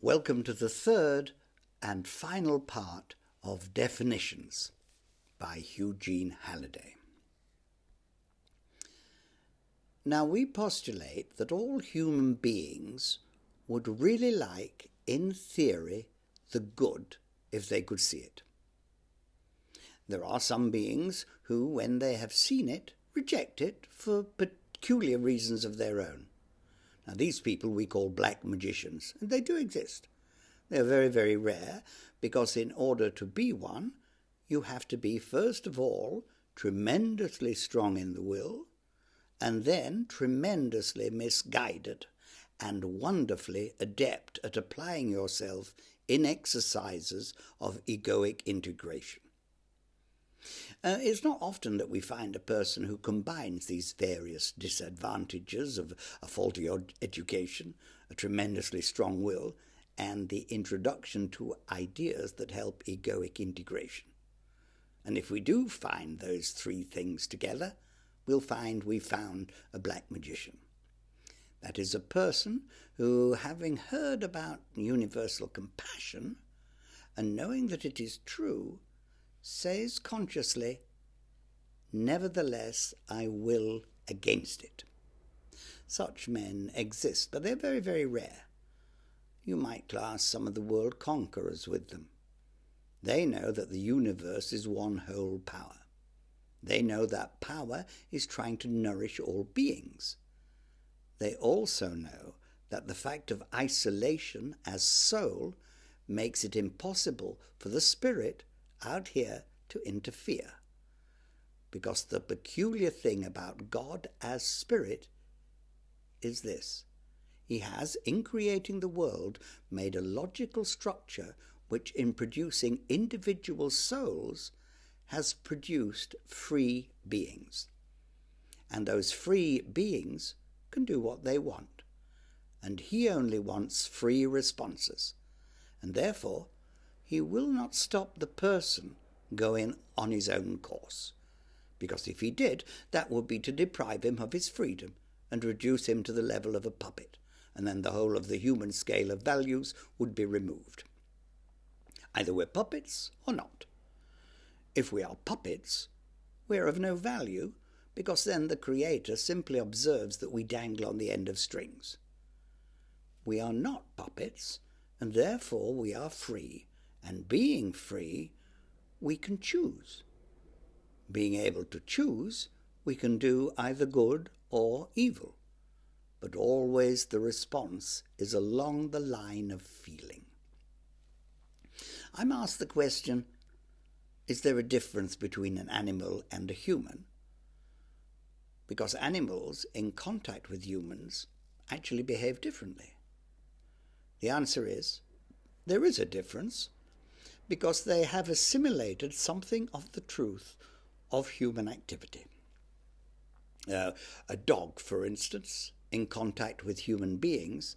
Welcome to the third and final part of Definitions by Eugene Halliday. Now we postulate that all human beings would really like, in theory, the good if they could see it. There are some beings who, when they have seen it, reject it for peculiar reasons of their own. Now these people we call black magicians, and they do exist. They're very, very rare, because in order to be one, you have to be, first of all, tremendously strong in the will, and then tremendously misguided and wonderfully adept at applying yourself in exercises of egoic integration. It's not often that we find a person who combines these various disadvantages of a faulty education, a tremendously strong will, and the introduction to ideas that help egoic integration. And if we do find those three things together, we'll find we found a black magician. That is a person who, having heard about universal compassion and knowing that it is true, says consciously, "Nevertheless, I will against it." Such men exist, but they're very, very rare. You might class some of the world conquerors with them. They know that the universe is one whole power. They know that power is trying to nourish all beings. They also know that the fact of isolation as soul makes it impossible for the spirit out here to interfere. Because the peculiar thing about God as spirit is this. He has, in creating the world, made a logical structure which, in producing individual souls, has produced free beings. And those free beings can do what they want. And he only wants free responses. And therefore, he will not stop the person going on his own course. Because if he did, that would be to deprive him of his freedom and reduce him to the level of a puppet. And then the whole of the human scale of values would be removed. Either we're puppets or not. If we are puppets, we're of no value, because then the Creator simply observes that we dangle on the end of strings. We are not puppets, and therefore we are free, and being free, we can choose. Being able to choose, we can do either good or evil. But always the response is along the line of feeling. I'm asked the question, is there a difference between an animal and a human? Because animals in contact with humans actually behave differently. The answer is, there is a difference, because they have assimilated something of the truth of human activity. A dog, for instance, in contact with human beings,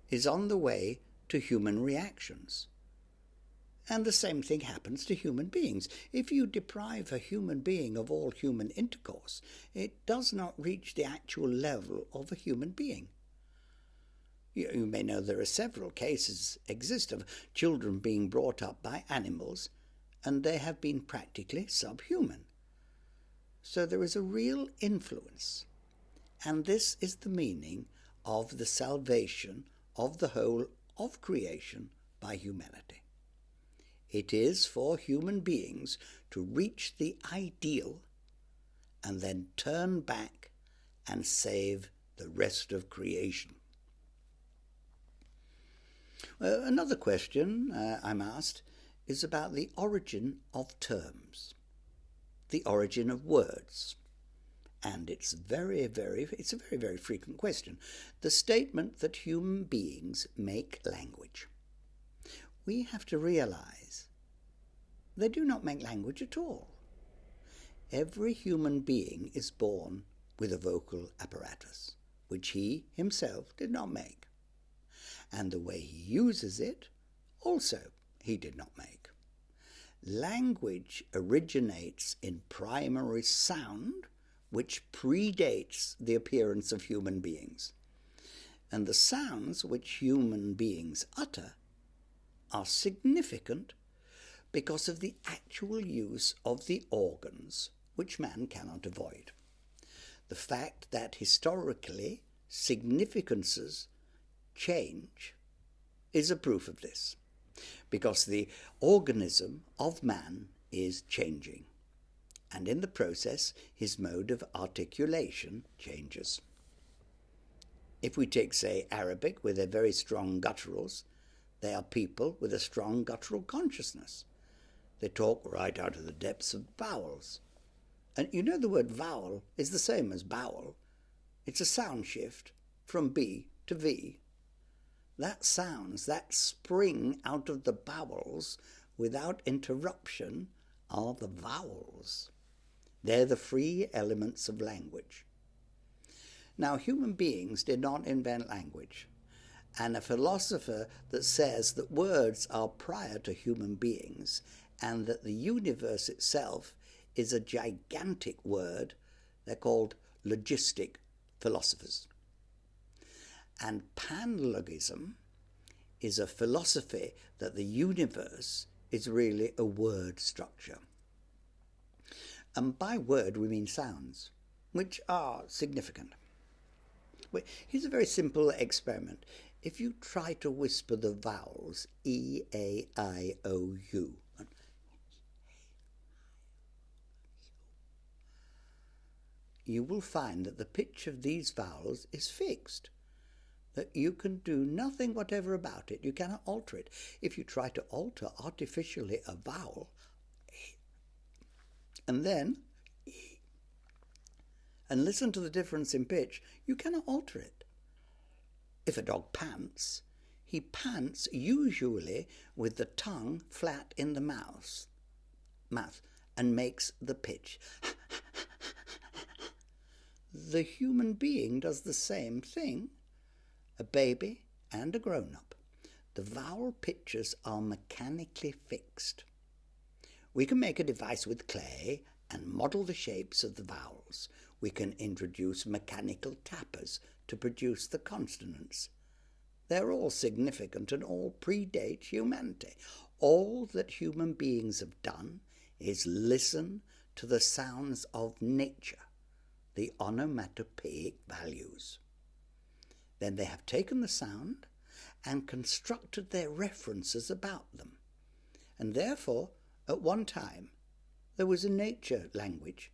is on the way to human reactions. And the same thing happens to human beings. If you deprive a human being of all human intercourse, it does not reach the actual level of a human being. You may know there are several cases exist of children being brought up by animals, and they have been practically subhuman. So there is a real influence. And this is the meaning of the salvation of the whole of creation by humanity. It is for human beings to reach the ideal and then turn back and save the rest of creation. Another question I'm asked is about the origin of terms, the origin of words. And it's a very, very frequent question. The statement that human beings make language. We have to realize they do not make language at all. Every human being is born with a vocal apparatus, which he himself did not make. And the way he uses it, also, he did not make. Language originates in primary sound, which predates the appearance of human beings. And the sounds which human beings utter are significant because of the actual use of the organs which man cannot avoid. The fact that historically significances change is a proof of this, because the organism of man is changing, and in the process his mode of articulation changes. If we take, say, Arabic with their very strong gutturals, they are people with a strong guttural consciousness. They talk right out of the depths of vowels. And you know the word vowel is the same as bowel. It's a sound shift from B to V. That sounds, that spring out of the bowels without interruption, are the vowels. They're the free elements of language. Now, human beings did not invent language, and a philosopher that says that words are prior to human beings and that the universe itself is a gigantic word, they're called logistic philosophers. And panlogism is a philosophy that the universe is really a word structure. And by word we mean sounds, which are significant. Here's a very simple experiment. If you try to whisper the vowels E, A, I, O, U, you will find that the pitch of these vowels is fixed, that you can do nothing whatever about it. You cannot alter it. If you try to alter artificially a vowel, and then and listen to the difference in pitch, you cannot alter it. If a dog pants, he pants usually with the tongue flat in the mouth and makes the pitch. The human being does the same thing, a baby and a grown-up. The vowel pitches are mechanically fixed. We can make a device with clay and model the shapes of the vowels. We can introduce mechanical tappers to produce the consonants. They're all significant and all predate humanity. All that human beings have done is listen to the sounds of nature, the onomatopoeic values. Then they have taken the sound and constructed their references about them. And therefore, at one time, there was a nature language,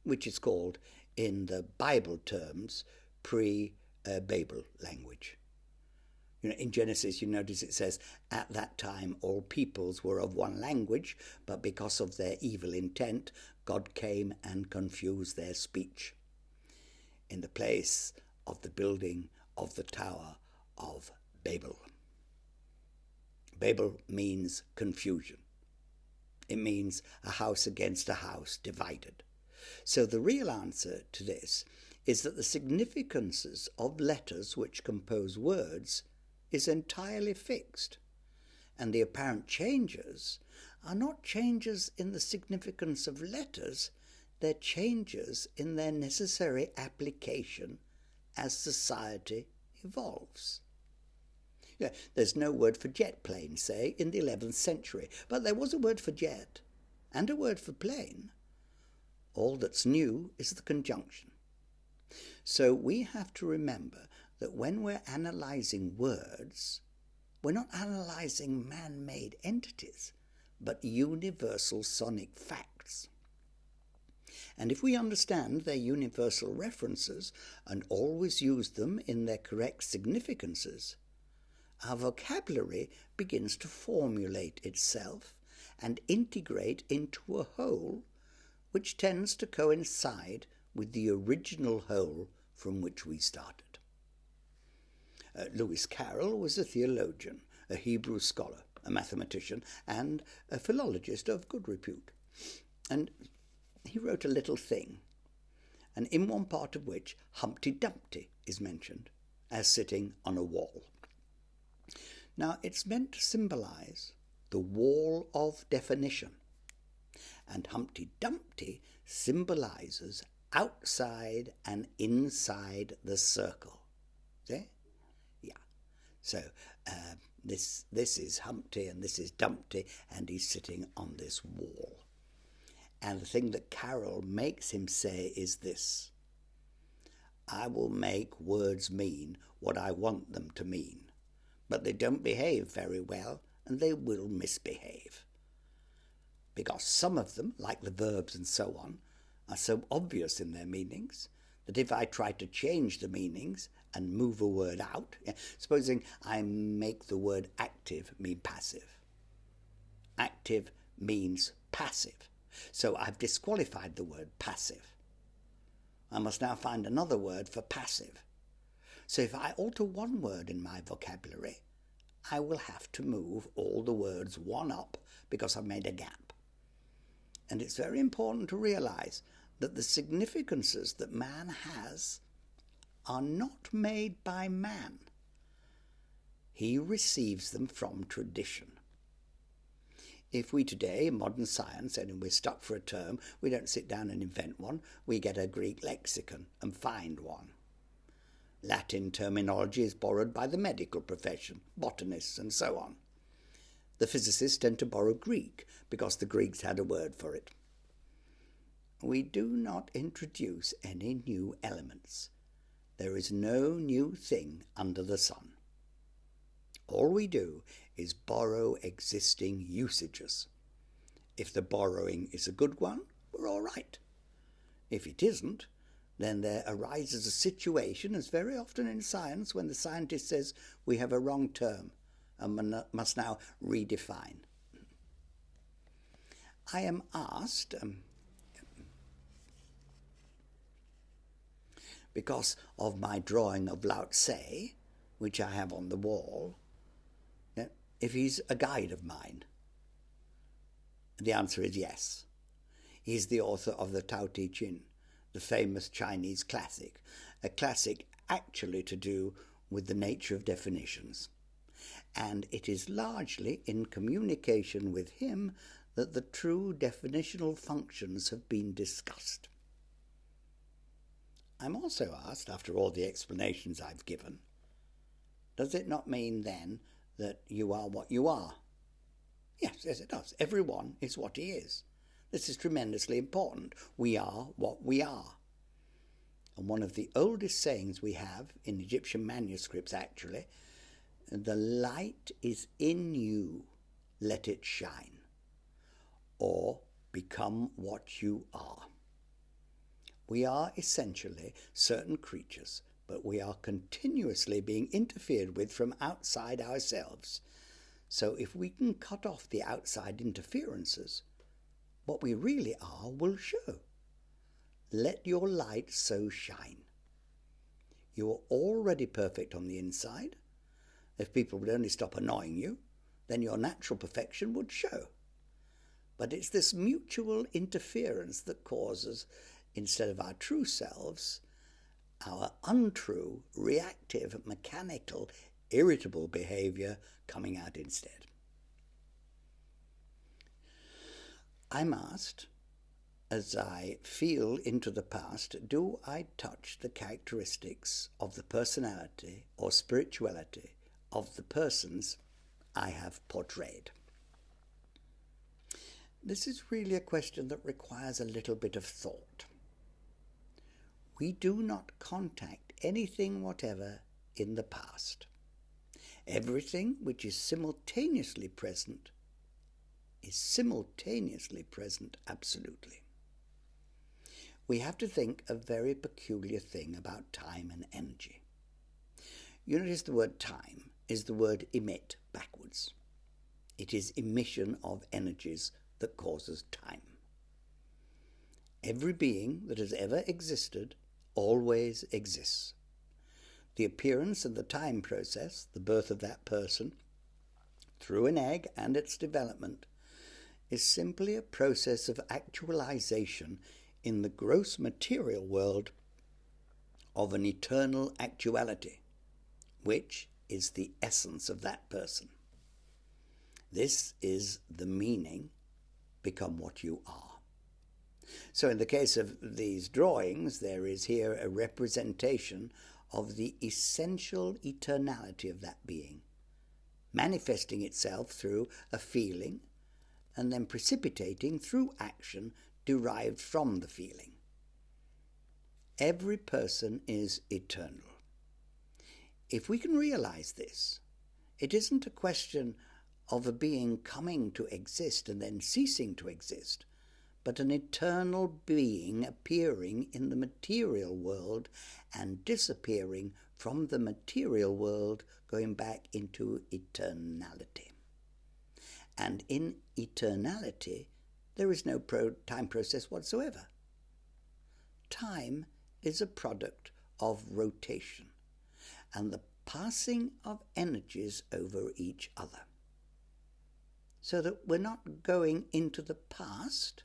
which is called, in the Bible terms, pre-Babel language. In Genesis, you notice it says, at that time all peoples were of one language, but because of their evil intent, God came and confused their speech. In the place of the building of the Tower of Babel. Babel means confusion. It means a house against a house divided. So the real answer to this is that the significances of letters which compose words is entirely fixed, and the apparent changes are not changes in the significance of letters, they're changes in their necessary application as society evolves. There's no word for jet plane, say, in the 11th century, but there was a word for jet and a word for plane. All that's new is the conjunction. So we have to remember that when we're analysing words, we're not analysing man-made entities, but universal sonic facts. And if we understand their universal references and always use them in their correct significances, our vocabulary begins to formulate itself and integrate into a whole which tends to coincide with the original whole from which we started. Lewis Carroll was a theologian, a Hebrew scholar, a mathematician, and a philologist of good repute. And he wrote a little thing, and in one part of which Humpty Dumpty is mentioned as sitting on a wall. Now, it's meant to symbolize the wall of definition, and Humpty Dumpty symbolizes outside and inside the circle. See? Yeah. So, This is Humpty and this is Dumpty, and he's sitting on this wall. And the thing that Carol makes him say is this: I will make words mean what I want them to mean, but they don't behave very well, and they will misbehave. Because some of them, like the verbs and so on, are so obvious in their meanings that if I try to change the meanings and move a word out, supposing I make the word active mean passive. Active means passive. So I've disqualified the word passive. I must now find another word for passive. So if I alter one word in my vocabulary, I will have to move all the words one up because I've made a gap. And it's very important to realize that the significances that man has are not made by man. He receives them from tradition. If we today, in modern science, and we're stuck for a term, we don't sit down and invent one, we get a Greek lexicon and find one. Latin terminology is borrowed by the medical profession, botanists and so on. The physicists tend to borrow Greek because the Greeks had a word for it. We do not introduce any new elements. There is no new thing under the sun. All we do is borrow existing usages. If the borrowing is a good one, we're all right. If it isn't, then there arises a situation, as very often in science, when the scientist says we have a wrong term and must now redefine. I am asked, because of my drawing of Lao Tse, which I have on the wall, if he's a guide of mine. The answer is yes. He's the author of the Tao Te Ching, the famous Chinese classic, a classic actually to do with the nature of definitions. And it is largely in communication with him that the true definitional functions have been discussed. I'm also asked, after all the explanations I've given, does it not mean then that you are what you are? Yes, it does. Everyone is what he is. This is tremendously important. We are what we are. And one of the oldest sayings we have in Egyptian manuscripts, actually, the light is in you, let it shine, or become what you are. We are essentially certain creatures, but we are continuously being interfered with from outside ourselves. So if we can cut off the outside interferences, what we really are will show. Let your light so shine. You are already perfect on the inside. If people would only stop annoying you, then your natural perfection would show. But it's this mutual interference that causes, instead of our true selves, our untrue, reactive, mechanical, irritable behavior coming out instead. I'm asked, as I feel into the past, do I touch the characteristics of the personality or spirituality of the persons I have portrayed? This is really a question that requires a little bit of thought. We do not contact anything whatever in the past. Everything which is simultaneously present is simultaneously present absolutely. We have to think a very peculiar thing about time and energy. You notice the word time is the word emit backwards. It is emission of energies that causes time. Every being that has ever existed always exists. The appearance and the time process, the birth of that person, through an egg and its development, is simply a process of actualization in the gross material world of an eternal actuality, which is the essence of that person. This is the meaning, become what you are. So in the case of these drawings, there is here a representation of the essential eternality of that being, manifesting itself through a feeling and then precipitating through action derived from the feeling. Every person is eternal. If we can realize this, it isn't a question of a being coming to exist and then ceasing to exist, but an eternal being appearing in the material world and disappearing from the material world, going back into eternality. And in eternality, there is no time process whatsoever. Time is a product of rotation and the passing of energies over each other. So that we're not going into the past,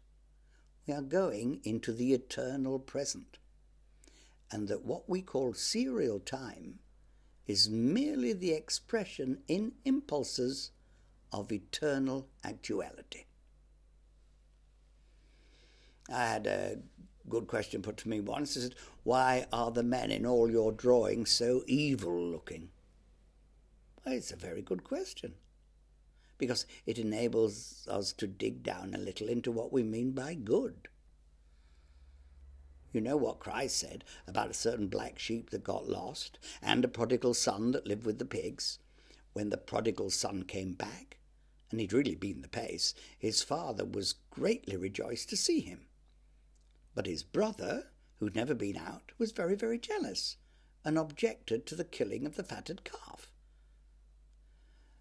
we are going into the eternal present. And that what we call serial time is merely the expression in impulses of eternal actuality. I had a good question put to me once. It said, "Why are the men in all your drawings so evil-looking?" Well, it's a very good question, because it enables us to dig down a little into what we mean by good. You know what Christ said about a certain black sheep that got lost and a prodigal son that lived with the pigs. When the prodigal son came back, and he'd really been the pace, his father was greatly rejoiced to see him. But his brother, who'd never been out, was very, very jealous and objected to the killing of the fatted calf.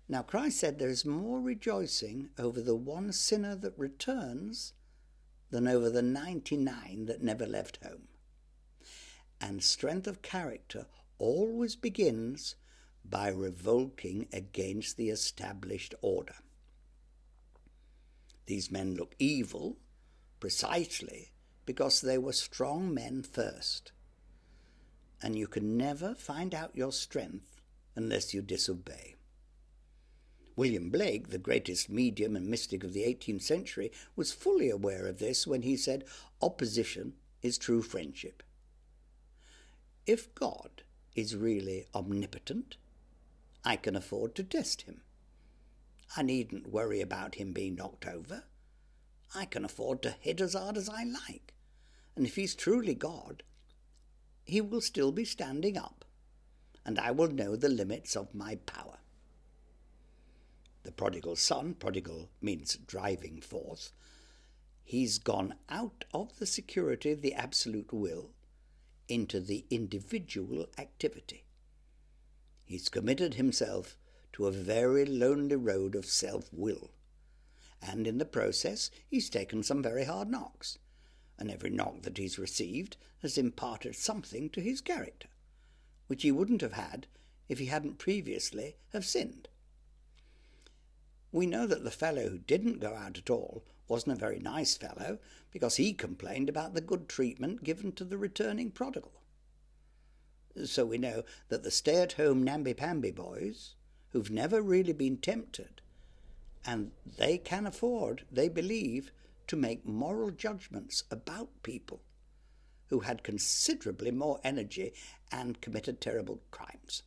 Now Christ said there is more rejoicing over the one sinner that returns than over the 99 that never left home. And strength of character always begins by revolting against the established order. These men look evil precisely because they were strong men first. And you can never find out your strength unless you disobey. William Blake, the greatest medium and mystic of the 18th century, was fully aware of this when he said, "Opposition is true friendship." If God is really omnipotent, I can afford to test him. I needn't worry about him being knocked over. I can afford to hit as hard as I like. And if he's truly God, he will still be standing up, and I will know the limits of my power. The prodigal son, prodigal means driving forth, he's gone out of the security of the absolute will into the individual activity. He's committed himself to a very lonely road of self-will, and in the process he's taken some very hard knocks, and every knock that he's received has imparted something to his character, which he wouldn't have had if he hadn't previously have sinned. We know that the fellow who didn't go out at all wasn't a very nice fellow, because he complained about the good treatment given to the returning prodigal. So we know that the stay-at-home namby-pamby boys, who've never really been tempted, and they can afford, they believe, to make moral judgments about people who had considerably more energy and committed terrible crimes.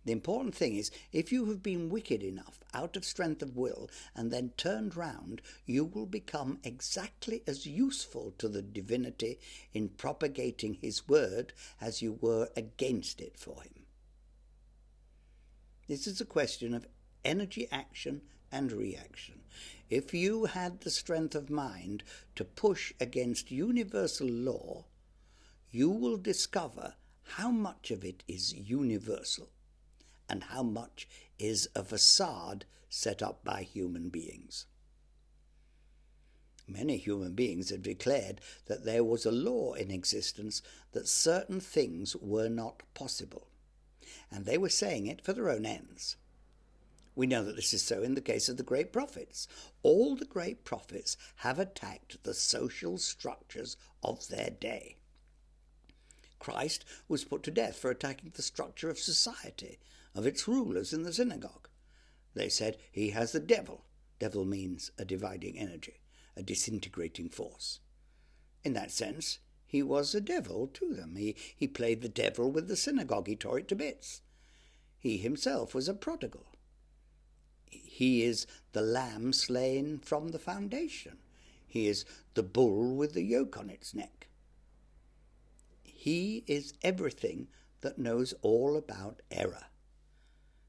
The important thing is, if you have been wicked enough out of strength of will and then turned round, you will become exactly as useful to the divinity in propagating his word as you were against it for him. This is a question of energy action and reaction. If you had the strength of mind to push against universal law, you will discover how much of it is universal and how much is a facade set up by human beings. Many human beings have declared that there was a law in existence that certain things were not possible, and they were saying it for their own ends. We know that this is so in the case of the great prophets. All the great prophets have attacked the social structures of their day. Christ was put to death for attacking the structure of society, of its rulers in the synagogue. They said he has the devil. Devil means a dividing energy, a disintegrating force. In that sense, he was a devil to them. He played the devil with the synagogue. He tore it to bits. He himself was a prodigal. He is the lamb slain from the foundation. He is the bull with the yoke on its neck. He is everything that knows all about error.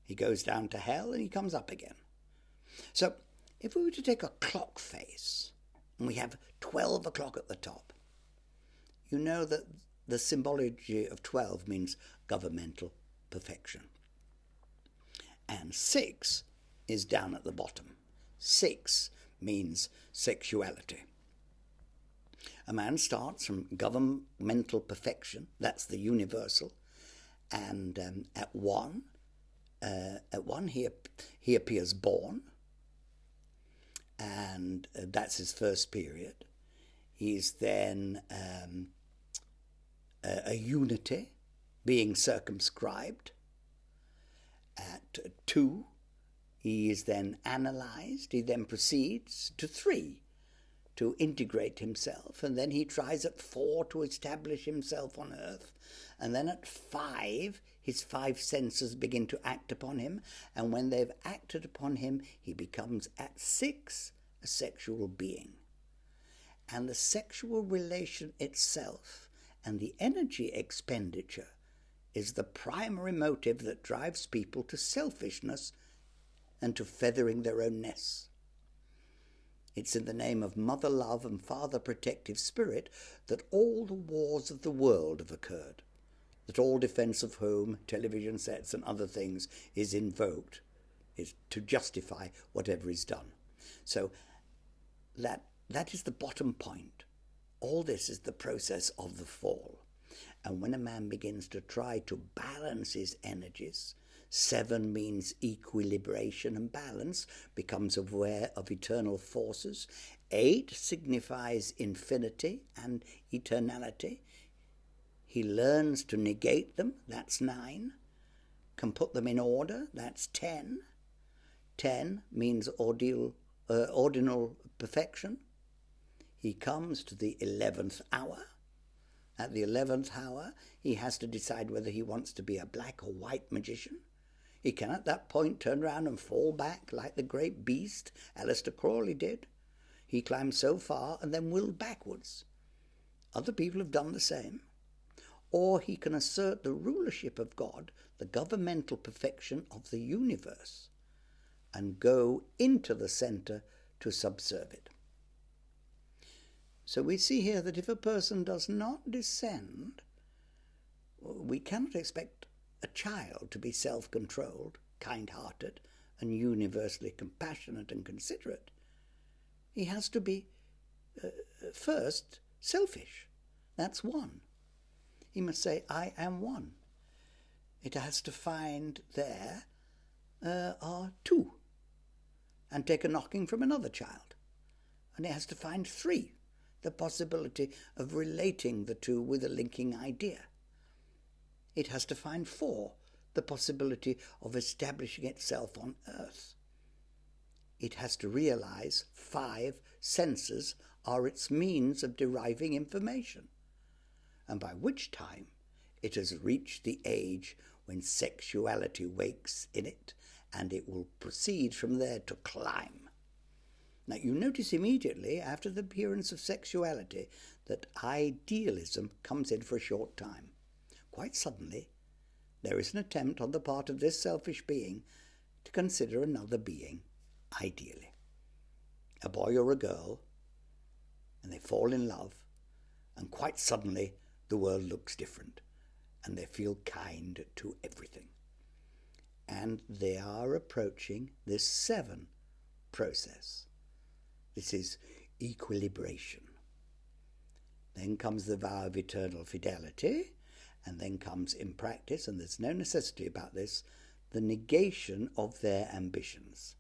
He goes down to hell and he comes up again. So if we were to take a clock face and we have 12 o'clock at the top, you know that the symbology of 12 means governmental perfection. And 6 is down at the bottom. 6 means sexuality. A man starts from governmental perfection, that's the universal, and at 1 he appears born, and that's his first period. He's then a unity, being circumscribed. At 2, he is then analysed. He then proceeds to 3, to integrate himself, and then he tries at 4 to establish himself on earth, and then at 5 his 5 senses begin to act upon him, and when they've acted upon him he becomes at 6 a sexual being. And the sexual relation itself and the energy expenditure is the primary motive that drives people to selfishness and to feathering their own nests. It's in the name of mother love and father protective spirit that all the wars of the world have occurred, that all defence of home, television sets and other things is invoked, is to justify whatever is done. So that is the bottom point. All this is the process of the fall. And when a man begins to try to balance his energies, 7 means equilibration and balance, becomes aware of eternal forces. 8 signifies infinity and eternality. He learns to negate them, that's 9. Can put them in order, that's 10. 10 means ordinal perfection. He comes to the 11th hour. At the 11th hour, he has to decide whether he wants to be a black or white magician. He can at that point turn around and fall back like the great beast Aleister Crowley did. He climbed so far and then willed backwards. Other people have done the same. Or he can assert the rulership of God, the governmental perfection of the universe, and go into the centre to subserve it. So we see here that if a person does not descend, we cannot expect a child to be self-controlled, kind-hearted, and universally compassionate and considerate. He has to be, first, selfish. That's 1. He must say, I am 1. It has to find there are 2, and take a knocking from another child. And it has to find 3, the possibility of relating the 2 with a linking idea. It has to find 4, the possibility of establishing itself on earth. It has to realize 5 senses are its means of deriving information, and by which time it has reached the age when sexuality wakes in it, and it will proceed from there to climb. Now you notice immediately after the appearance of sexuality that idealism comes in for a short time. Quite suddenly, there is an attempt on the part of this selfish being to consider another being ideally. A boy or a girl, and they fall in love, and quite suddenly the world looks different, and they feel kind to everything. And they are approaching this 7 process. This is equilibration. Then comes the vow of eternal fidelity, and then comes in practice, and there's no necessity about this, the negation of their ambitions.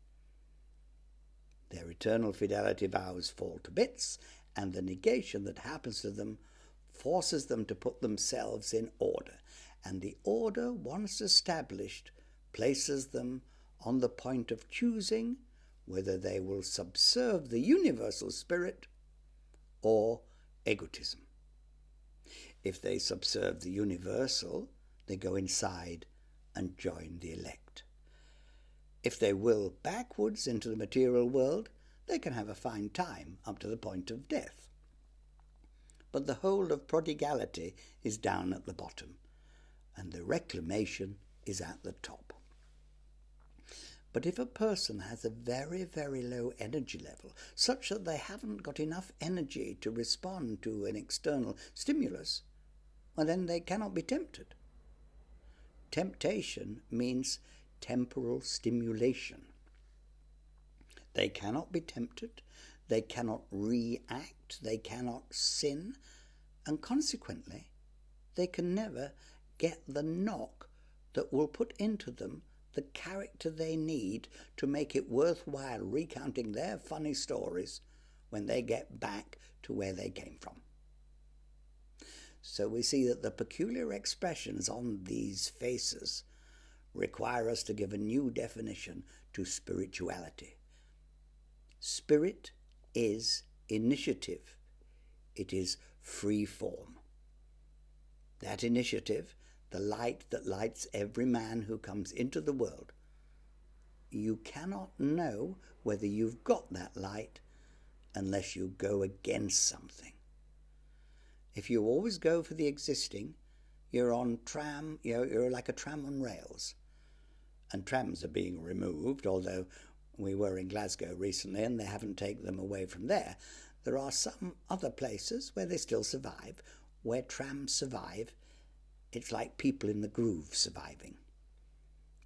Their eternal fidelity vows fall to bits, and the negation that happens to them forces them to put themselves in order. And the order, once established, places them on the point of choosing whether they will subserve the universal spirit or egotism. If they subserve the universal, they go inside and join the elect. If they will backwards into the material world, they can have a fine time up to the point of death. But the whole of prodigality is down at the bottom, and the reclamation is at the top. But if a person has a very, very low energy level, such that they haven't got enough energy to respond to an external stimulus, well, then they cannot be tempted. Temptation means temporal stimulation. They cannot be tempted, they cannot react, they cannot sin, and consequently, they can never get the knock that will put into them the character they need to make it worthwhile recounting their funny stories when they get back to where they came from. So we see that the peculiar expressions on these faces require us to give a new definition to spirituality. Spirit is initiative. It is free form. That initiative, the light that lights every man who comes into the world, you cannot know whether you've got that light unless you go against something. If you always go for the existing, you're like a tram on rails. And trams are being removed, although we were in Glasgow recently and they haven't taken them away from there. There are some other places where they still survive, where trams survive. It's like people in the groove surviving.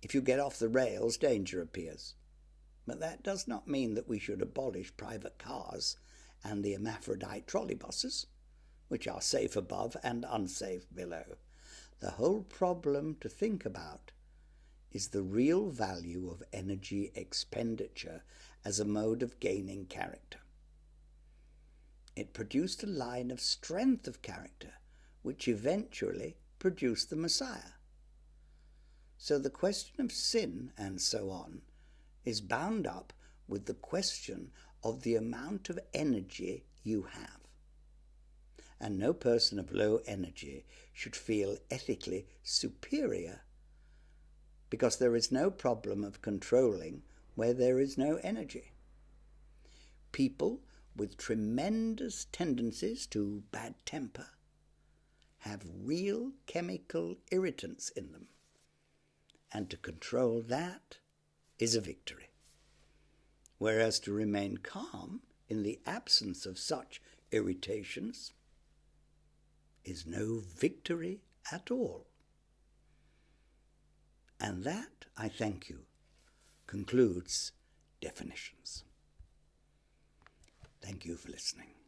If you get off the rails, danger appears. But that does not mean that we should abolish private cars and the hermaphrodite trolleybuses, which are safe above and unsafe below. The whole problem to think about is the real value of energy expenditure as a mode of gaining character. It produced a line of strength of character, which eventually produced the Messiah. So the question of sin and so on is bound up with the question of the amount of energy you have. And no person of low energy should feel ethically superior, because there is no problem of controlling where there is no energy. People with tremendous tendencies to bad temper have real chemical irritants in them, and to control that is a victory. Whereas to remain calm in the absence of such irritations is no victory at all. And that, I thank you, concludes Definitions. Thank you for listening.